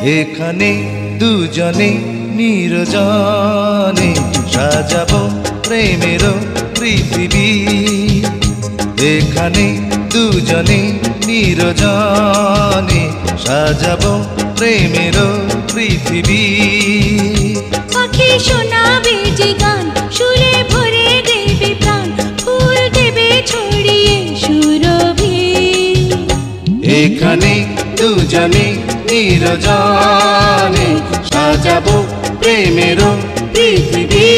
এখানে দুজনে নিরজনে সাজাবো প্রেমের পৃথিবী। এখানে দুজনে নিরজনে সাজাবো প্রেমের পৃথিবী। পাখি শোনাবে যে গান, সুরে ভরে দেবে প্রাণ, ফুল দেবে ছড়িয়ে সুরভি। এখানে দুজনে নিরজনে সাজাবো প্রেমের পৃথিবী।